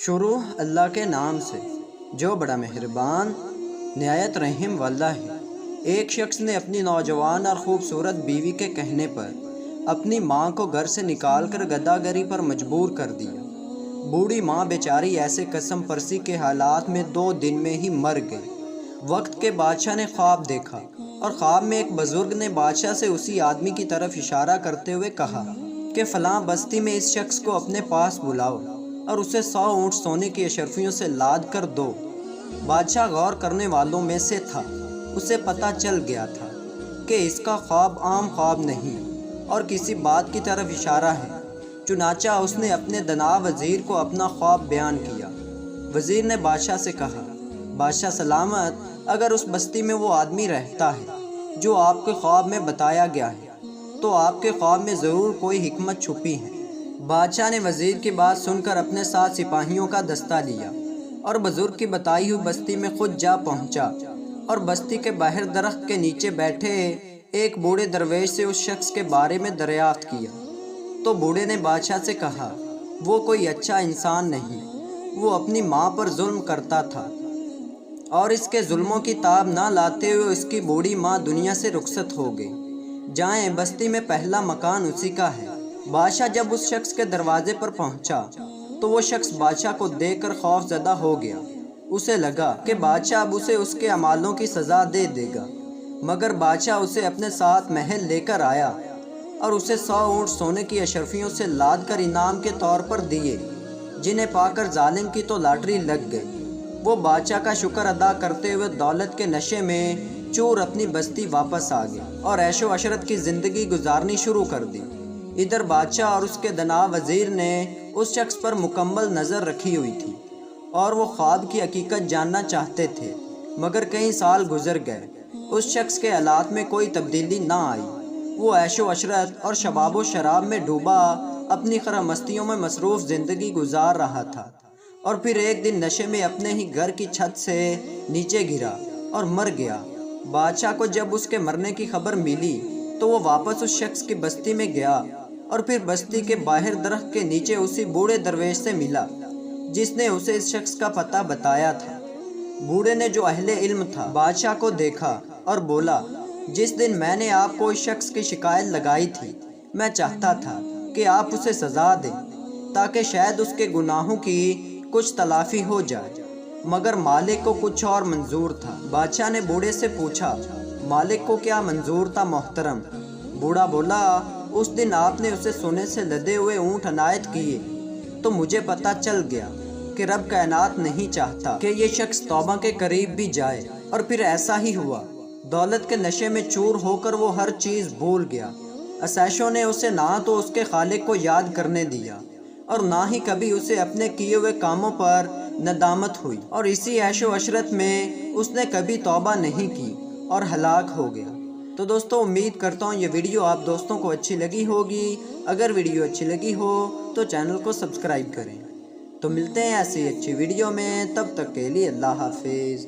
شروع اللہ کے نام سے جو بڑا مہربان نہایت رحم والا ہے۔ ایک شخص نے اپنی نوجوان اور خوبصورت بیوی کے کہنے پر اپنی ماں کو گھر سے نکال کر گداگری پر مجبور کر دیا۔ بوڑھی ماں بیچاری ایسے قسم پرسی کے حالات میں 2 دن میں ہی مر گئی۔ وقت کے بادشاہ نے خواب دیکھا اور خواب میں ایک بزرگ نے بادشاہ سے اسی آدمی کی طرف اشارہ کرتے ہوئے کہا کہ فلاں بستی میں اس شخص کو اپنے پاس بلاؤ اور اسے 100 اونٹ سونے کی اشرفیوں سے لاد کر دو۔ بادشاہ غور کرنے والوں میں سے تھا۔ اسے پتہ چل گیا تھا کہ اس کا خواب عام خواب نہیں اور کسی بات کی طرف اشارہ ہے۔ چنانچہ اس نے اپنے دنا وزیر کو اپنا خواب بیان کیا۔ وزیر نے بادشاہ سے کہا، بادشاہ سلامت، اگر اس بستی میں وہ آدمی رہتا ہے جو آپ کے خواب میں بتایا گیا ہے تو آپ کے خواب میں ضرور کوئی حکمت چھپی ہے۔ بادشاہ نے وزیر کی بات سن کر اپنے ساتھ سپاہیوں کا دستہ لیا اور بزرگ کی بتائی ہوئی بستی میں خود جا پہنچا اور بستی کے باہر درخت کے نیچے بیٹھے ایک بوڑھے درویش سے اس شخص کے بارے میں دریافت کیا۔ تو بوڑھے نے بادشاہ سے کہا، وہ کوئی اچھا انسان نہیں، وہ اپنی ماں پر ظلم کرتا تھا اور اس کے ظلموں کی تاب نہ لاتے ہوئے اس کی بوڑھی ماں دنیا سے رخصت ہو گئی۔ جائیں، بستی میں پہلا مکان اسی کا ہے۔ بادشاہ جب اس شخص کے دروازے پر پہنچا تو وہ شخص بادشاہ کو دیکھ کر خوف زدہ ہو گیا۔ اسے لگا کہ بادشاہ اب اسے اس کے اعمالوں کی سزا دے دے گا، مگر بادشاہ اسے اپنے ساتھ محل لے کر آیا اور اسے 100 اونٹ سونے کی اشرفیوں سے لاد کر انعام کے طور پر دیے، جنہیں پا کر ظالم کی تو لاٹری لگ گئی۔ وہ بادشاہ کا شکر ادا کرتے ہوئے دولت کے نشے میں چور اپنی بستی واپس آ گیا اور عیش و عشرت کی زندگی گزارنی شروع کر دی۔ ادھر بادشاہ اور اس کے دنا وزیر نے اس شخص پر مکمل نظر رکھی ہوئی تھی اور وہ خواب کی حقیقت جاننا چاہتے تھے، مگر کئی سال گزر گئے، اس شخص کے حالات میں کوئی تبدیلی نہ آئی۔ وہ عیش و عشرت اور شباب و شراب میں ڈوبا اپنی خرم مستیوں میں مصروف زندگی گزار رہا تھا اور پھر ایک دن نشے میں اپنے ہی گھر کی چھت سے نیچے گرا اور مر گیا۔ بادشاہ کو جب اس کے مرنے کی خبر ملی تو وہ واپس اس شخص کی بستی میں گیا اور پھر بستی کے باہر درخت کے نیچے اسی بوڑھے درویش سے ملا جس نے اسے اس شخص کا پتہ بتایا تھا۔ بوڑھے نے جو اہل علم تھا بادشاہ کو دیکھا اور بولا، جس دن میں نے آپ کو اس شخص کی شکایت لگائی تھی، میں چاہتا تھا کہ آپ اسے سزا دیں تاکہ شاید اس کے گناہوں کی کچھ تلافی ہو جائے، مگر مالک کو کچھ اور منظور تھا۔ بادشاہ نے بوڑھے سے پوچھا، مالک کو کیا منظور تھا محترم؟ بوڑھا بولا، اس دن آپ نے اسے سونے سے لدے ہوئے اونٹ عنایت کیے تو مجھے پتہ چل گیا کہ رب کائنات نہیں چاہتا کہ یہ شخص توبہ کے قریب بھی جائے، اور پھر ایسا ہی ہوا۔ دولت کے نشے میں چور ہو کر وہ ہر چیز بھول گیا۔ عیاشوں نے اسے نہ تو اس کے خالق کو یاد کرنے دیا اور نہ ہی کبھی اسے اپنے کیے ہوئے کاموں پر ندامت ہوئی، اور اسی عیش و عشرت میں اس نے کبھی توبہ نہیں کی اور ہلاک ہو گیا۔ تو دوستوں، امید کرتا ہوں یہ ویڈیو آپ دوستوں کو اچھی لگی ہوگی۔ اگر ویڈیو اچھی لگی ہو تو چینل کو سبسکرائب کریں۔ تو ملتے ہیں ایسی اچھی ویڈیو میں، تب تک کے لیے اللہ حافظ۔